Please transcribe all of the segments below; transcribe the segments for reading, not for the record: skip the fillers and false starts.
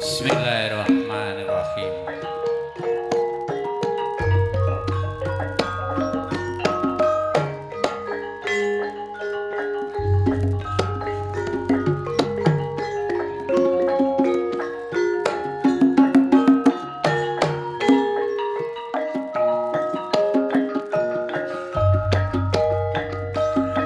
Bismillahirrahmanirrahim.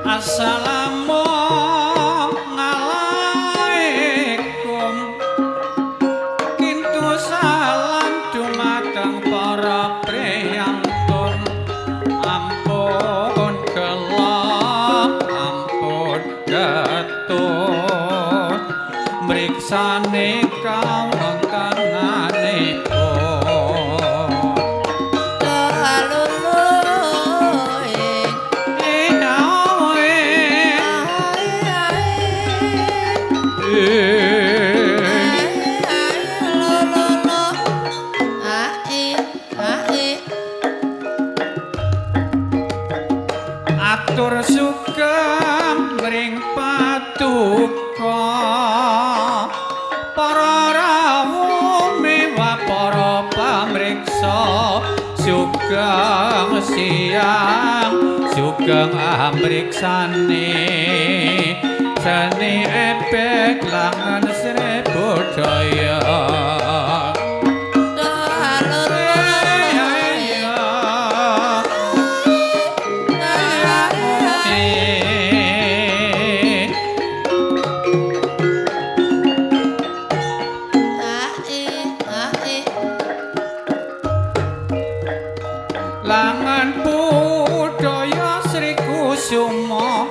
Assalamualaikum. Kintu salam dumateng para priyantun. Ampun kelak, ampun getun. Mriksane kawontenanipun. Atur sugeng mring paduka para rawuh miwah para pamriksa sugeng siang sugeng amriksane seni epek langan sri budaya. Langan budaya Sri Kusuma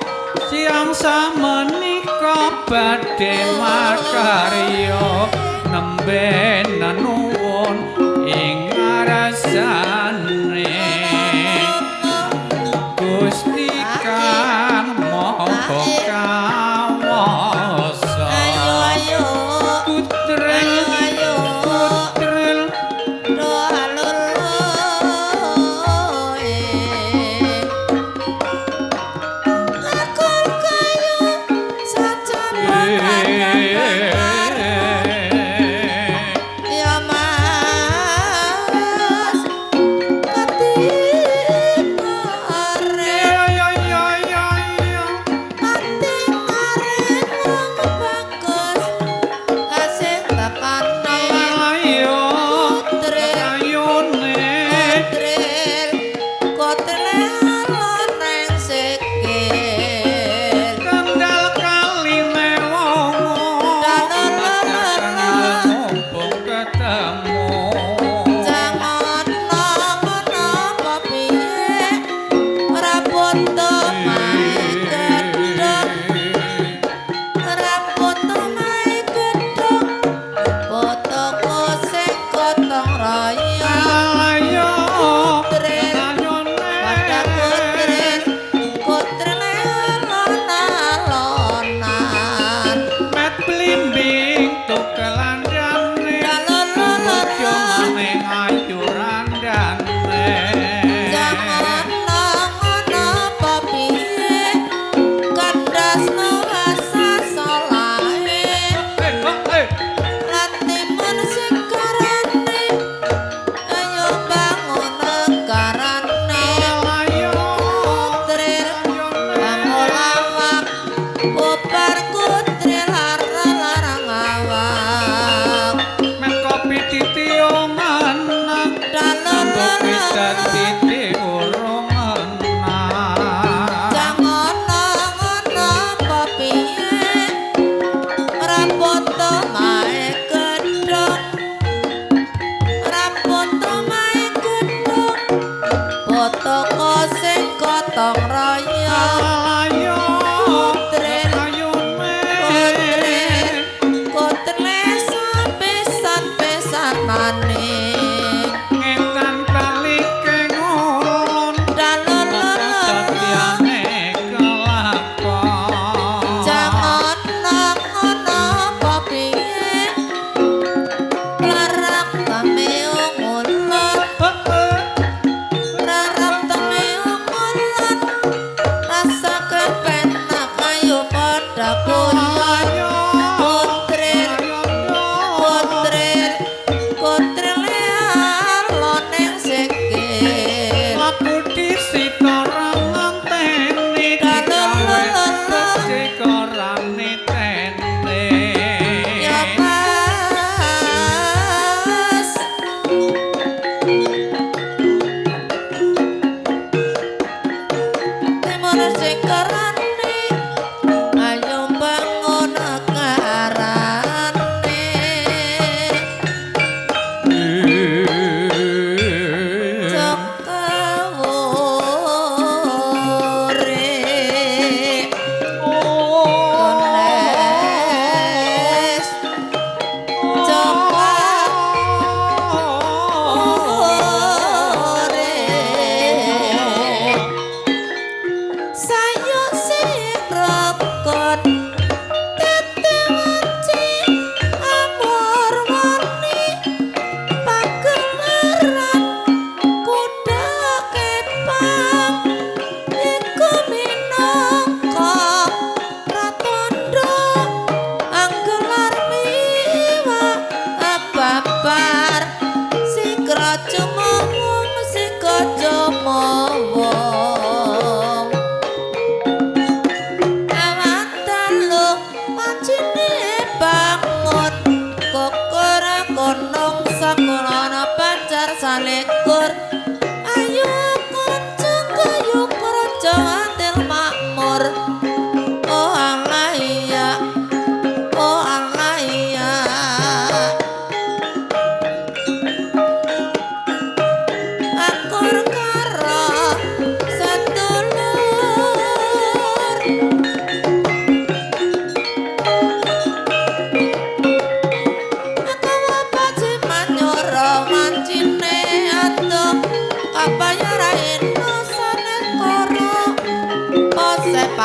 siang samenika badhe makarya nembe nuwun ing ngarasane Gusti Kang Maha Kawasa. Ayo putril putril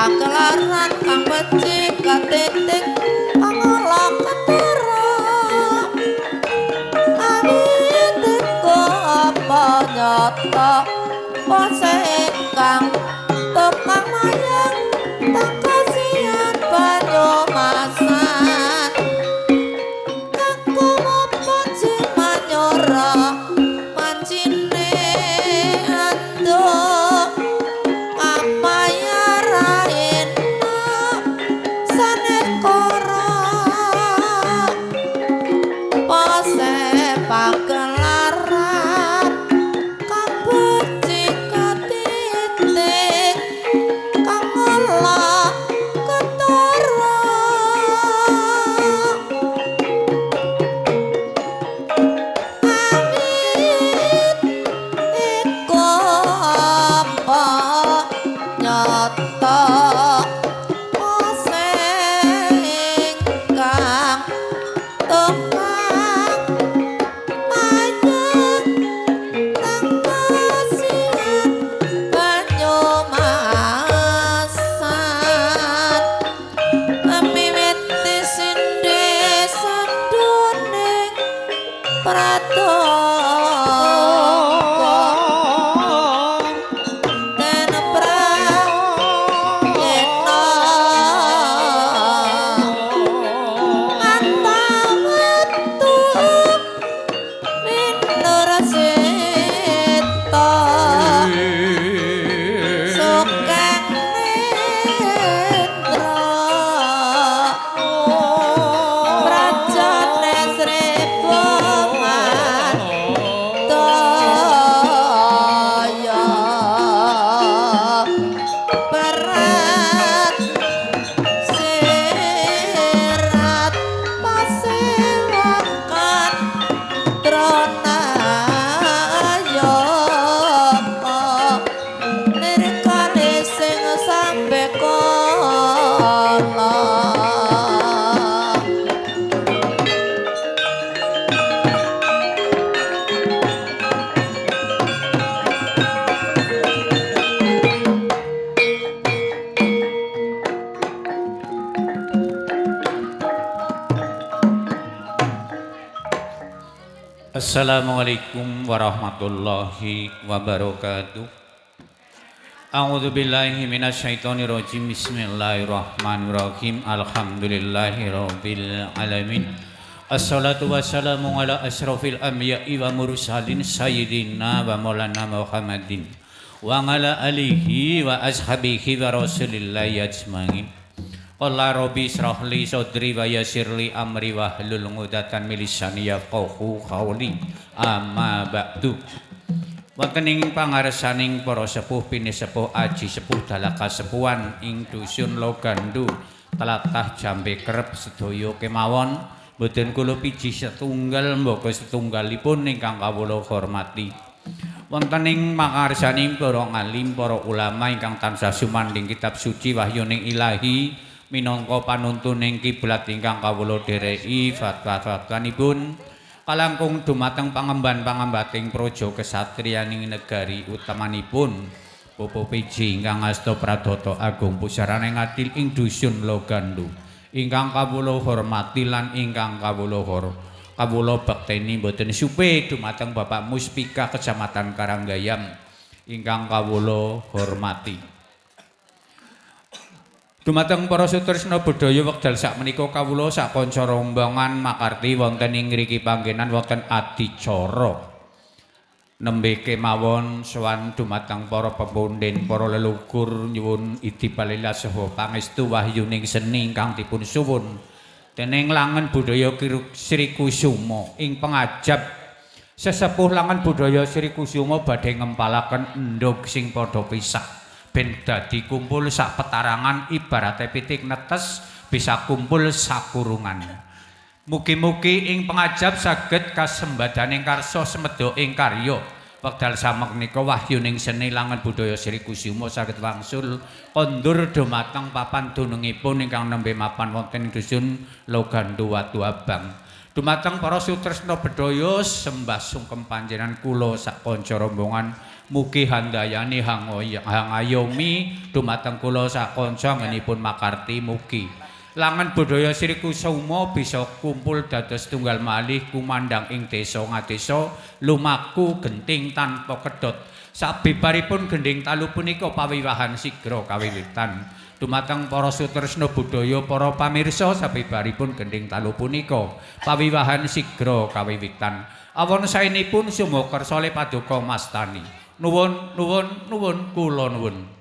pagelaran kang becik katitik pangola ketara awitiko apa nyata pose ingkang tukang mayang tak kasihan banyu masan kaku apa cimanyora mancine anduk apa ya raina sanekara pose pagelaran kang becik katitik kang olah ketara awit iku apa nyata pose ingkang tukang mayang tangkasihan banyu masan miwiti sindhe sanduning prataka ten prayena antawatu winur sita sukeng netra prajane Sri Bamantaya berat sirat pasewakan Dronayaka nirkane sing sampe kala Assalamualaikum warahmatullahi wabarakatuh. A'udzu billahi minasyaitonir rajim. Bismillahirrahmanirrahim. Alhamdulillahirabbil alamin. Assalatu wassalamu ala asyrafil anbiya'i wa mursalin sayyidina wa maulana Muhammadin wa ala alihi wa ashabihi wa rasulillahi ajmain. Qala rabbi israh li sadri wa yassir li amri wa hlul 'uqdatam min lisani yafqahu qawli. Amma ba'du. Wonten ing pangarsaning para sepuh pinisepuh aji sepuh dalaka sepuhan ing dusun Logandu tlatah Jambe Kerep sedaya kemawon boten kula piji setunggal mbaka setunggalipun ingkang kawula hormati. Wonten ing pangarsaning para alim para ulama ingkang tansah sumandhing kitab suci wahyuning Ilahi minangka panuntuning kiblat ingkang kawula dhereki fatwa-fatwanipun kalangkung dumateng pangemban-pangembating praja kesatriyaning negari utamanipun Bapak PJ ingkang asta Pradata Agung Pusarane Ngadil ing dusun Logandu ingkang kawula hormati lan ingkang kawula bekteni boten supe dumateng Bapak Muspika Kecamatan Karanggayam ingkang kawula hormati. Dumateng para sutresna budaya wekdal sakmenika kawula sakanca rombongan makarti wonten ing ngriki panggenan wonten adicara nembe kemawon sowan dumateng para pepundhen para leluhur nyuwun idi palila saha pangestu wahyuning seni ingkang dipun suwun dening langen budaya Sri Kusuma ing pengajap sesepuh langen budaya Sri Kusuma badhe ngempalaken endhog sing padha pisah ben dadi kumpul sak petarangan ibarate pitik netes bisa kumpul sakurungan. Mugi-mugi ing pengajap saged kasembadaning karsa semedha ing karya wekdal samangika wahyuning seni langen budaya Sri Kusuma saged wangsul kondur dumateng papan dunungipun ingkang nembe mapan wonten dusun Logandu Watu Abang. Dumateng para sutresna bedhaya sembah sungkem panjenengan kula sak kanca rombongan mugi handayani hangayomi dumateng kula sak kanca ngenipun makarti mugi langan budaya Sri Kusuma bisa kumpul dados tunggal malih kumandang ing desa ngadesa lumaku genting tanpa kedhot sabibaripun gending talu punika pawiwahan sigra kawiwitan dumateng para sutresna budaya para pamirsa sabibaripun gending talu punika pawiwahan sigra kawiwitan awon saenipun sumokersa le paduka mastani nuwun kula nuwun